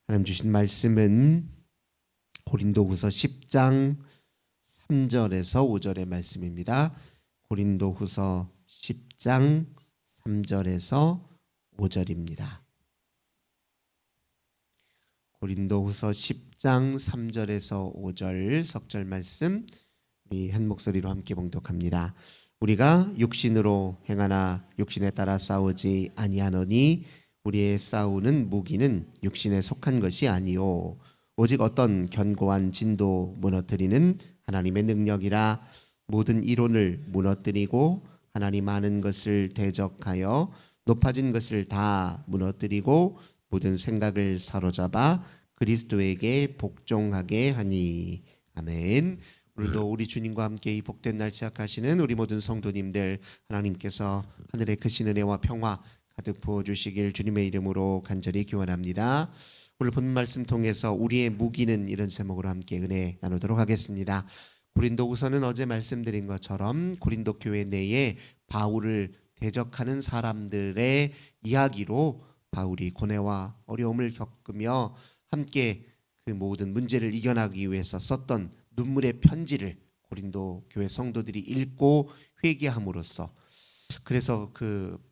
하나님 주신 말씀은 고린도후서 10장 3절에서 5절의 말씀입니다. 고린도후서 10장 3절에서 5절입니다. 고린도후서 10장 3절에서 5절 석절 말씀 우리 한 목소리로 함께 봉독합니다. 우리가 육신으로 행하나 육신에 따라 싸우지 아니하노니 우리의 싸우는 무기는 육신에 속한 것이 아니요 오직 어떤 견고한 진도 무너뜨리는 하나님의 능력이라. 모든 이론을 무너뜨리고 하나님 아는 것을 대적하여 높아진 것을 다 무너뜨리고 모든 생각을 사로잡아 그리스도에게 복종하게 하니. 아멘. 오늘도 우리 주님과 함께 이 복된 날 시작하시는 우리 모든 성도님들, 하나님께서 하늘의 크신 은혜와 평화 가득 부어주시길 주님의 이름으로 간절히 기원합니다. 오늘 본 말씀 통해서 우리의 무기는, 이런 제목으로 함께 은혜 나누도록 하겠습니다. 고린도후서는 어제 말씀드린 것처럼 고린도 교회 내에 바울을 대적하는 사람들의 이야기로 바울이 고뇌와 어려움을 겪으며 함께 그 모든 문제를 이겨나가기 위해서 썼던 눈물의 편지를 고린도 교회 성도들이 읽고 회개함으로써, 그래서 그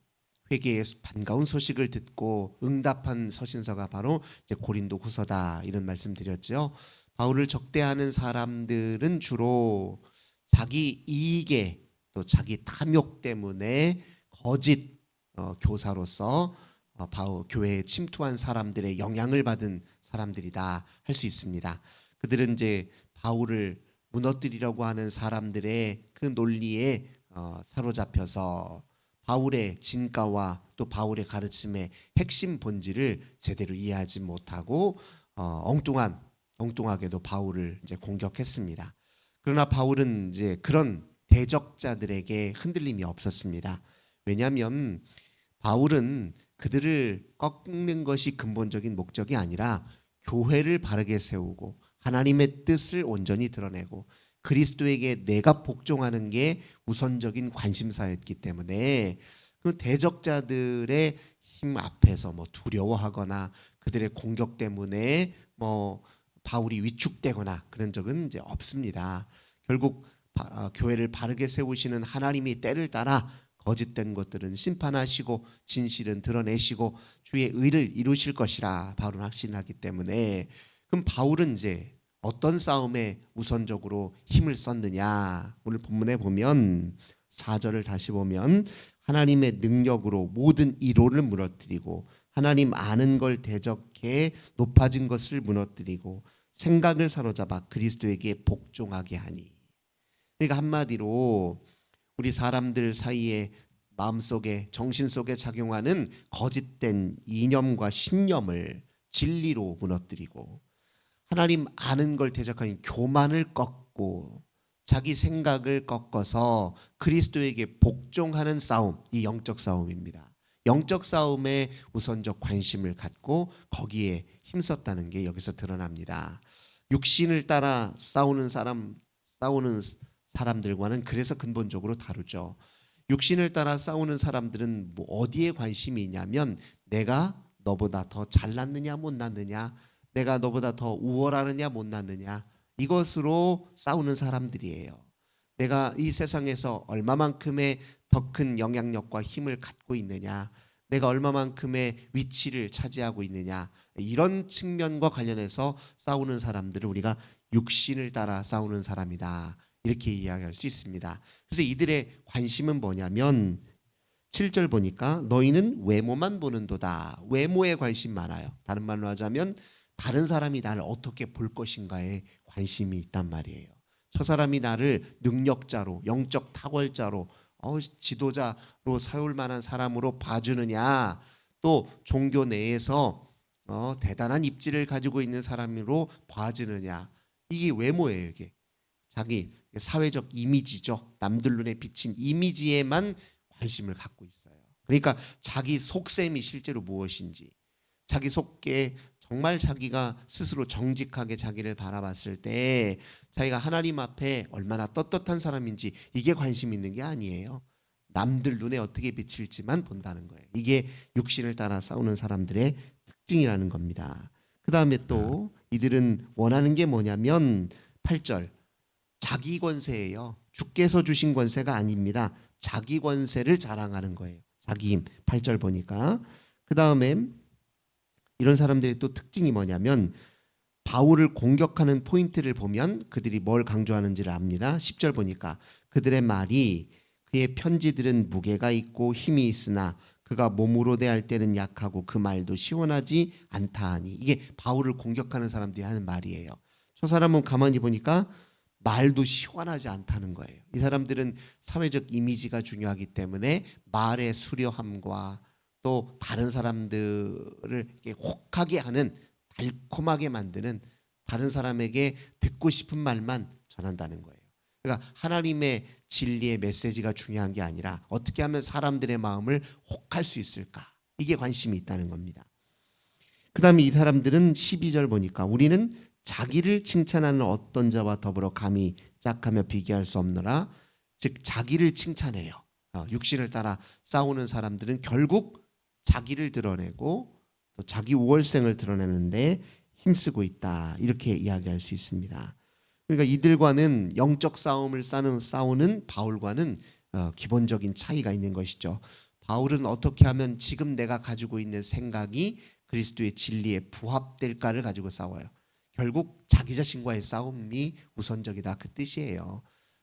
회개의 반가운 소식을 듣고 응답한 서신서가 바로 이제 고린도후서다, 이런 말씀드렸죠. 바울을 적대하는 사람들은 주로 자기 이익에 또 자기 탐욕 때문에 거짓 교사로서 바울 교회에 침투한 사람들의 영향을 받은 사람들이다 할 수 있습니다. 그들은 이제 바울을 무너뜨리려고 하는 사람들의 그 논리에 사로잡혀서 바울의 진가와 또 바울의 가르침의 핵심 본질을 제대로 이해하지 못하고 엉뚱하게도 바울을 이제 공격했습니다. 그러나 바울은 이제 그런 대적자들에게 흔들림이 없었습니다. 왜냐하면 바울은 그들을 꺾는 것이 근본적인 목적이 아니라 교회를 바르게 세우고 하나님의 뜻을 온전히 드러내고 그리스도에게 내가 복종하는 게 우선적인 관심사였기 때문에 그 대적자들의 힘 앞에서 두려워하거나 그들의 공격 때문에 바울이 위축되거나 그런 적은 이제 없습니다. 결국 교회를 바르게 세우시는 하나님이 때를 따라 거짓된 것들은 심판하시고 진실은 드러내시고 주의 의를 이루실 것이라 바울은 확신하기 때문에, 그럼 바울은 이제 어떤 싸움에 우선적으로 힘을 썼느냐. 오늘 본문에 보면 4절을 다시 보면 하나님의 능력으로 모든 이론을 무너뜨리고 하나님 아는 걸 대적해 높아진 것을 무너뜨리고 생각을 사로잡아 그리스도에게 복종하게 하니. 그러니까 한마디로 우리 사람들 사이에 마음속에 정신 속에 작용하는 거짓된 이념과 신념을 진리로 무너뜨리고 하나님 아는 걸 대적하는 교만을 꺾고 자기 생각을 꺾어서 그리스도에게 복종하는 싸움, 이 영적 싸움입니다. 영적 싸움에 우선적 관심을 갖고 거기에 힘썼다는 게 여기서 드러납니다. 육신을 따라 싸우는 사람들과는 그래서 근본적으로 다르죠. 육신을 따라 싸우는 사람들은 어디에 관심이 있냐면 내가 너보다 더 잘났느냐 못났느냐, 내가 너보다 더 우월하느냐 못났느냐, 이것으로 싸우는 사람들이에요. 내가 이 세상에서 얼마만큼의 더 큰 영향력과 힘을 갖고 있느냐, 내가 얼마만큼의 위치를 차지하고 있느냐, 이런 측면과 관련해서 싸우는 사람들을 우리가 육신을 따라 싸우는 사람이다, 이렇게 이야기할 수 있습니다. 그래서 이들의 관심은 뭐냐면 7절 보니까 너희는 외모만 보는도다. 외모에 관심 많아요. 다른 말로 하자면 다른 사람이 나를 어떻게 볼 것인가에 관심이 있단 말이에요. 저 사람이 나를 능력자로, 영적 탁월자로, 지도자로 세울 만한 사람으로 봐주느냐, 또 종교 내에서 대단한 입지를 가지고 있는 사람으로 봐주느냐, 이게 외모예요. 이게 자기 사회적 이미지죠. 남들 눈에 비친 이미지에만 관심을 갖고 있어요. 그러니까 자기 속셈이 실제로 무엇인지, 자기 속에 정말 자기가 스스로 정직하게 자기를 바라봤을 때 자기가 하나님 앞에 얼마나 떳떳한 사람인지, 이게 관심 있는 게 아니에요. 남들 눈에 어떻게 비칠지만 본다는 거예요. 이게 육신을 따라 싸우는 사람들의 특징이라는 겁니다. 그 다음에 또 이들은 원하는 게 뭐냐면 8절 자기 권세예요. 주께서 주신 권세가 아닙니다. 자기 권세를 자랑하는 거예요. 자기 힘. 8절 보니까 그 다음에 이런 사람들의 또 특징이 뭐냐면 바울을 공격하는 포인트를 보면 그들이 뭘 강조하는지를 압니다. 10절 보니까 그들의 말이 그의 편지들은 무게가 있고 힘이 있으나 그가 몸으로 대할 때는 약하고 그 말도 시원하지 않다 하니, 이게 바울을 공격하는 사람들이 하는 말이에요. 저 사람은 가만히 보니까 말도 시원하지 않다는 거예요. 이 사람들은 사회적 이미지가 중요하기 때문에 말의 수려함과 또 다른 사람들을 혹하게 하는, 달콤하게 만드는, 다른 사람에게 듣고 싶은 말만 전한다는 거예요. 그러니까 하나님의 진리의 메시지가 중요한 게 아니라 어떻게 하면 사람들의 마음을 혹할 수 있을까, 이게 관심이 있다는 겁니다. 그 다음에 이 사람들은 12절 보니까 우리는 자기를 칭찬하는 어떤 자와 더불어 감히 짝하며 비교할 수 없노라. 즉 자기를 칭찬해요. 육신을 따라 싸우는 사람들은 결국 자기를 드러내고 또 자기 우월성을 드러내는데 힘쓰고 있다, 이렇게 이야기할 수 있습니다. 그러니까 이들과는 영적 싸움을 싸우는 바울과는 기본적인 차이가 있는 것이죠. 바울은 어떻게 하면 지금 내가 가지고 있는 생각이 그리스도의 진리에 부합될까를 가지고 싸워요. 결국 자기 자신과의 싸움이 우선적이다, 그 뜻이에요.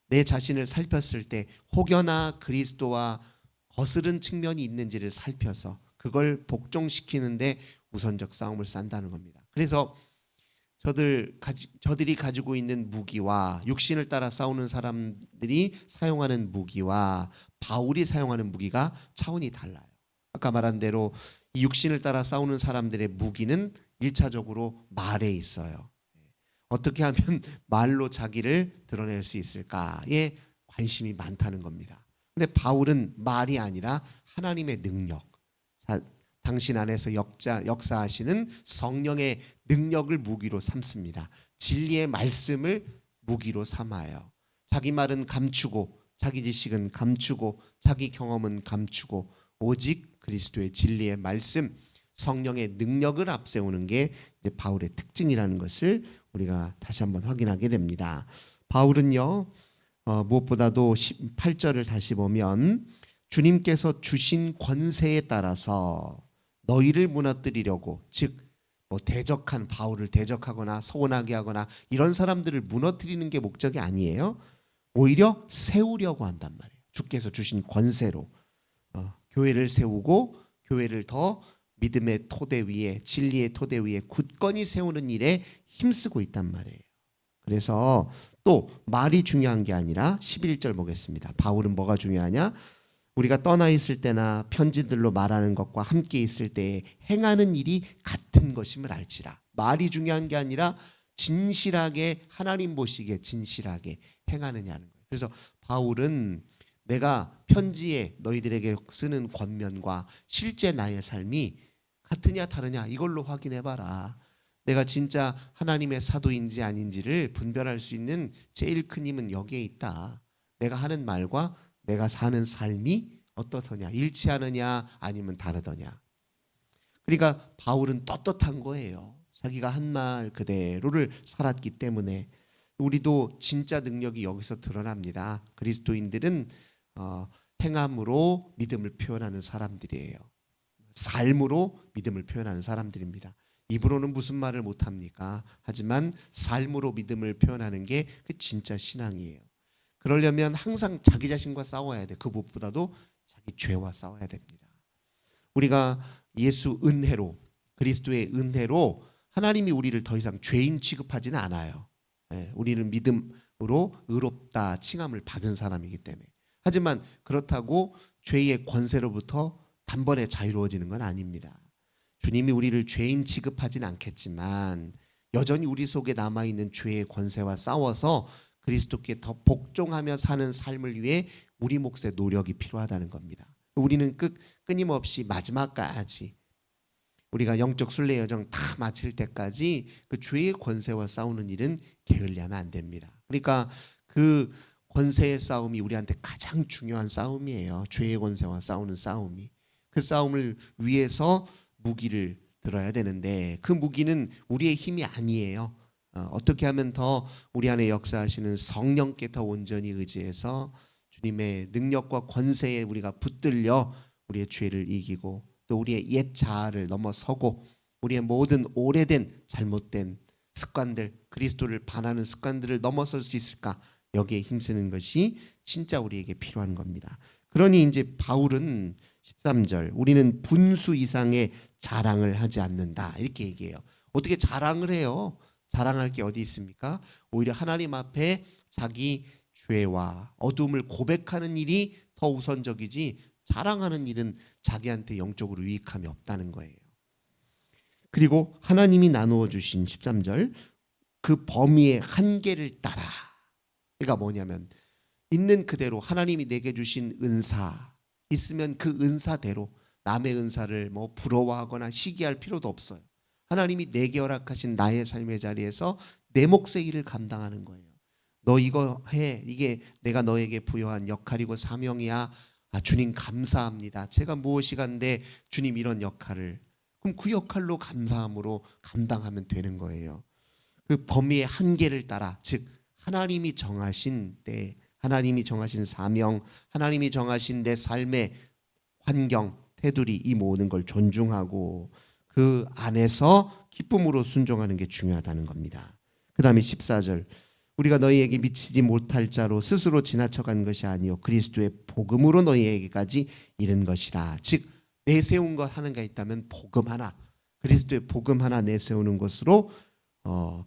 내 자신을 살폈을 때 혹여나 그리스도와 거스른 측면이 있는지를 살펴서 그걸 복종시키는데 우선적 싸움을 싼다는 겁니다. 그래서 저들이 가지고 있는 무기와 육신을 따라 싸우는 사람들이 사용하는 무기와 바울이 사용하는 무기가 차원이 달라요. 아까 말한 대로 이 육신을 따라 싸우는 사람들의 무기는 1차적으로 말에 있어요. 어떻게 하면 말로 자기를 드러낼 수 있을까에 관심이 많다는 겁니다. 근데 바울은 말이 아니라 하나님의 능력, 당신 안에서 역사하시는 성령의 능력을 무기로 삼습니다. 진리의 말씀을 무기로 삼아요. 자기 말은 감추고 자기 지식은 감추고 자기 경험은 감추고 오직 그리스도의 진리의 말씀, 성령의 능력을 앞세우는 게 이제 바울의 특징이라는 것을 우리가 다시 한번 확인하게 됩니다. 바울은요, 무엇보다도 18절을 다시 보면 주님께서 주신 권세에 따라서 너희를 무너뜨리려고, 즉 대적한 바울을 대적하거나 서운하게 하거나 이런 사람들을 무너뜨리는 게 목적이 아니에요. 오히려 세우려고 한단 말이에요. 주께서 주신 권세로 교회를 세우고 교회를 더 믿음의 토대 위에, 진리의 토대 위에 굳건히 세우는 일에 힘쓰고 있단 말이에요. 그래서 또 말이 중요한 게 아니라 11절 보겠습니다. 바울은 뭐가 중요하냐? 우리가 떠나 있을 때나 편지들로 말하는 것과 함께 있을 때에 행하는 일이 같은 것임을 알지라. 말이 중요한 게 아니라 진실하게, 하나님 보시기에 진실하게 행하느냐는 거예요. 그래서 바울은 내가 편지에 너희들에게 쓰는 권면과 실제 나의 삶이 같으냐 다르냐 이걸로 확인해봐라. 내가 진짜 하나님의 사도인지 아닌지를 분별할 수 있는 제일 큰 힘은 여기에 있다. 내가 하는 말과 내가 사는 삶이 어떠더냐, 일치하느냐 아니면 다르더냐. 그러니까 바울은 떳떳한 거예요. 자기가 한 말 그대로를 살았기 때문에. 우리도 진짜 능력이 여기서 드러납니다. 그리스도인들은 행함으로 믿음을 표현하는 사람들이에요. 삶으로 믿음을 표현하는 사람들입니다. 입으로는 무슨 말을 못합니까? 하지만 삶으로 믿음을 표현하는 게 그 진짜 신앙이에요. 그러려면 항상 자기 자신과 싸워야 돼. 그 무엇보다도 자기 죄와 싸워야 됩니다. 우리가 예수 은혜로, 그리스도의 은혜로 하나님이 우리를 더 이상 죄인 취급하지는 않아요. 우리는 믿음으로 의롭다 칭함을 받은 사람이기 때문에. 하지만 그렇다고 죄의 권세로부터 단번에 자유로워지는 건 아닙니다. 주님이 우리를 죄인 취급하진 않겠지만 여전히 우리 속에 남아있는 죄의 권세와 싸워서 그리스도께 더 복종하며 사는 삶을 위해 우리 몫의 노력이 필요하다는 겁니다. 우리는 끊임없이 마지막까지, 우리가 영적 순례 여정 다 마칠 때까지 그 죄의 권세와 싸우는 일은 게을리하면 안 됩니다. 그러니까 그 권세의 싸움이 우리한테 가장 중요한 싸움이에요. 죄의 권세와 싸우는 싸움이. 그 싸움을 위해서 무기를 들어야 되는데 그 무기는 우리의 힘이 아니에요. 어떻게 하면 더 우리 안에 역사하시는 성령께 더 온전히 의지해서 주님의 능력과 권세에 우리가 붙들려 우리의 죄를 이기고 또 우리의 옛 자아를 넘어서고 우리의 모든 오래된 잘못된 습관들, 그리스도를 반하는 습관들을 넘어설 수 있을까? 여기에 힘쓰는 것이 진짜 우리에게 필요한 겁니다. 그러니 이제 바울은 13절 우리는 분수 이상의 자랑을 하지 않는다 이렇게 얘기해요. 어떻게 자랑을 해요? 자랑할 게 어디 있습니까? 오히려 하나님 앞에 자기 죄와 어둠을 고백하는 일이 더 우선적이지 자랑하는 일은 자기한테 영적으로 유익함이 없다는 거예요. 그리고 하나님이 나누어 주신 13절 그 범위의 한계를 따라, 그러니까 뭐냐면 있는 그대로 하나님이 내게 주신 은사 있으면 그 은사대로 남의 은사를 뭐 부러워하거나 시기할 필요도 없어요. 하나님이 내게 허락하신 나의 삶의 자리에서 내 몫의 일을 감당하는 거예요. 너 이거 해. 이게 내가 너에게 부여한 역할이고 사명이야. 주님 감사합니다. 제가 무엇이간데 주님 이런 역할을. 그럼 그 역할로 감사함으로 감당하면 되는 거예요. 그 범위의 한계를 따라, 즉 하나님이 정하신 때, 하나님이 정하신 사명, 하나님이 정하신 내 삶의 환경, 테두리 이 모든 걸 존중하고 그 안에서 기쁨으로 순종하는 게 중요하다는 겁니다. 그 다음에 14절 우리가 너희에게 미치지 못할 자로 스스로 지나쳐간 것이 아니요 그리스도의 복음으로 너희에게까지 이른 것이라. 즉 내세운 것 하나가 있다면 복음 하나, 그리스도의 복음 하나 내세우는 것으로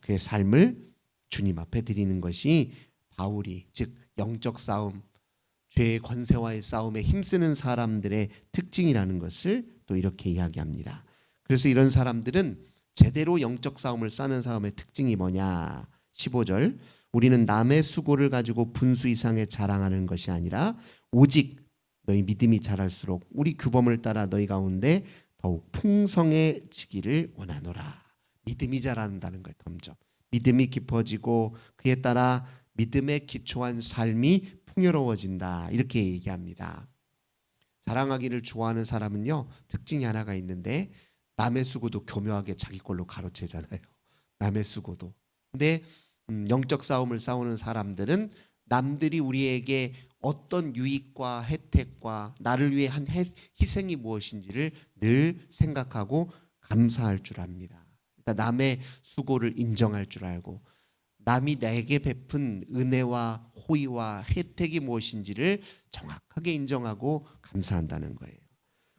그의 삶을 주님 앞에 드리는 것이 바울이, 즉 영적 싸움, 죄의 권세와의 싸움에 힘쓰는 사람들의 특징이라는 것을 또 이렇게 이야기합니다. 그래서 이런 사람들은 제대로 영적 싸움을 싸는 사람의 특징이 뭐냐? 15절 우리는 남의 수고를 가지고 분수 이상의 자랑하는 것이 아니라 오직 너희 믿음이 자랄수록 우리 규범을 따라 너희 가운데 더욱 풍성해지기를 원하노라. 믿음이 자란다는 거예요. 점점 믿음이 깊어지고 그에 따라 믿음에 기초한 삶이 풍요로워진다 이렇게 얘기합니다. 자랑하기를 좋아하는 사람은요 특징이 하나가 있는데 남의 수고도 교묘하게 자기 걸로 가로채잖아요. 남의 수고도. 근데 영적 싸움을 싸우는 사람들은 남들이 우리에게 어떤 유익과 혜택과 나를 위해 한 희생이 무엇인지를 늘 생각하고 감사할 줄 압니다. 그러니까 남의 수고를 인정할 줄 알고 남이 내게 베푼 은혜와 호의와 혜택이 무엇인지를 정확하게 인정하고 감사한다는 거예요.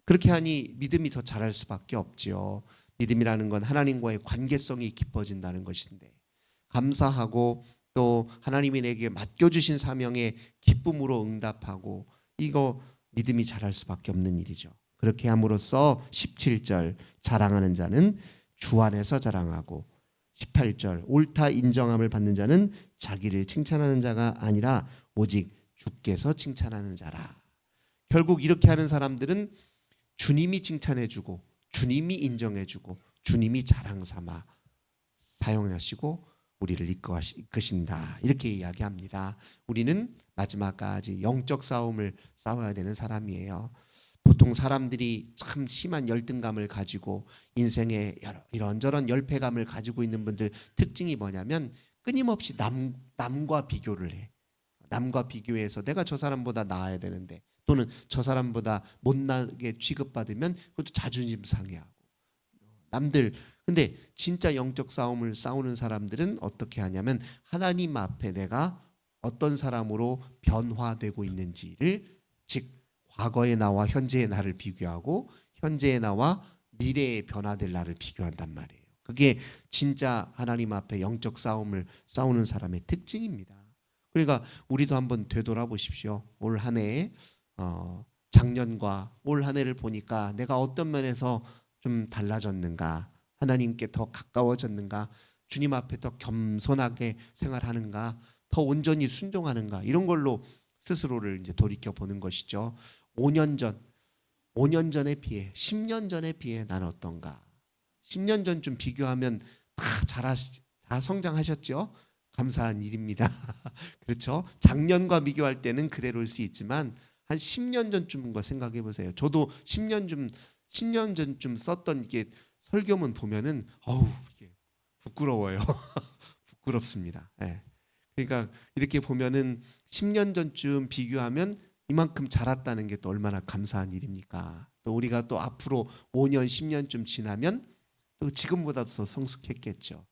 그렇게 하니 믿음이 더 자랄 수밖에 없지요. 믿음이라는 건 하나님과의 관계성이 깊어진다는 것인데 감사하고 또 하나님이 내게 맡겨주신 사명에 기쁨으로 응답하고 이거 믿음이 자랄 수밖에 없는 일이죠. 그렇게 함으로써 17절 자랑하는 자는 주 안에서 자랑하고 18절 옳다 인정함을 받는 자는 자기를 칭찬하는 자가 아니라 오직 주께서 칭찬하는 자라. 결국 이렇게 하는 사람들은 주님이 칭찬해주고 주님이 인정해주고 주님이 자랑 삼아 사용하시고 우리를 이끄신다 이렇게 이야기합니다. 우리는 마지막까지 영적 싸움을 싸워야 되는 사람이에요. 보통 사람들이 참 심한 열등감을 가지고 인생에 이런저런 열패감을 가지고 있는 분들 특징이 뭐냐면 끊임없이 남과 비교를 해. 남과 비교해서 내가 저 사람보다 나아야 되는데 또는 저 사람보다 못나게 취급받으면 그것도 자존심 상해하고 남들. 근데 진짜 영적 싸움을 싸우는 사람들은 어떻게 하냐면 하나님 앞에 내가 어떤 사람으로 변화되고 있는지를, 즉 과거의 나와 현재의 나를 비교하고 현재의 나와 미래의 변화될 나를 비교한단 말이에요. 그게 진짜 하나님 앞에 영적 싸움을 싸우는 사람의 특징입니다. 그러니까 우리도 한번 되돌아보십시오. 올 한 해에 작년과 올 한 해를 보니까 내가 어떤 면에서 좀 달라졌는가, 하나님께 더 가까워졌는가, 주님 앞에 더 겸손하게 생활하는가, 더 온전히 순종하는가, 이런 걸로 스스로를 이제 돌이켜 보는 것이죠. 5년 전에 비해 10년 전에 비해 나는 어떤가? 10년 전쯤 비교하면 다 성장하셨죠? 감사한 일입니다. 그렇죠? 작년과 비교할 때는 그대로일 수 있지만 한 10년 전쯤인 거 생각해 보세요. 저도 10년 전쯤 썼던 이게 설교문 보면은 이게 부끄러워요. 부끄럽습니다. 예. 그러니까 이렇게 보면은 10년 전쯤 비교하면 이만큼 자랐다는 게 또 얼마나 감사한 일입니까? 또 우리가 또 앞으로 5년, 10년쯤 지나면 또 지금보다도 더 성숙했겠죠.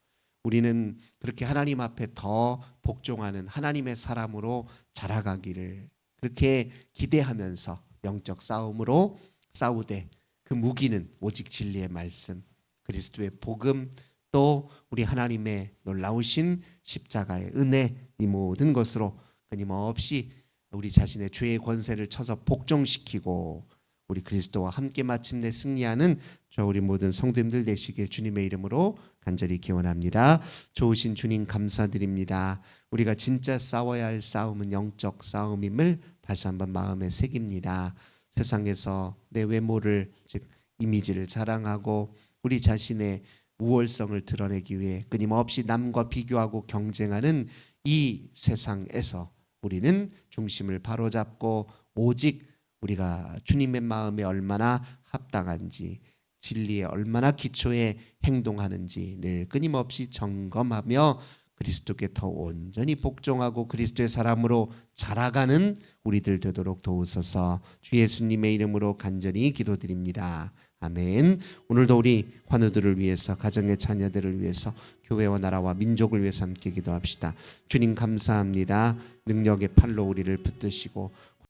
우리는 그렇게 하나님 앞에 더 복종하는 하나님의 사람으로 자라가기를 그렇게 기대하면서 영적 싸움으로 싸우되 그 무기는 오직 진리의 말씀, 그리스도의 복음, 또 우리 하나님의 놀라우신 십자가의 은혜, 이 모든 것으로 끊임없이 우리 자신의 죄의 권세를 쳐서 복종시키고 우리 그리스도와 함께 마침내 승리하는 저 우리 모든 성도님들 되시길 주님의 이름으로 간절히 기원합니다. 좋으신 주님 감사드립니다. 우리가 진짜 싸워야 할 싸움은 영적 싸움임을 다시 한번 마음에 새깁니다. 세상에서 내 외모를 즉 이미지를 자랑하고 우리 자신의 우월성을 드러내기 위해 끊임없이 남과 비교하고 경쟁하는 이 세상에서 우리는 중심을 바로잡고 오직 우리가 주님의 마음에 얼마나 합당한지 진리에 얼마나 기초에 행동하는지 늘 끊임없이 점검하며 그리스도께 더 온전히 복종하고 그리스도의 사람으로 자라가는 우리들 되도록 도우소서. 주 예수님의 이름으로 간절히 기도드립니다. 아멘. 오늘도 우리 환우들을 위해서 가정의 자녀들을 위해서 교회와 나라와 민족을 위해서 함께 기도합시다. 주님 감사합니다. 능력의 팔로 우리를 붙드시고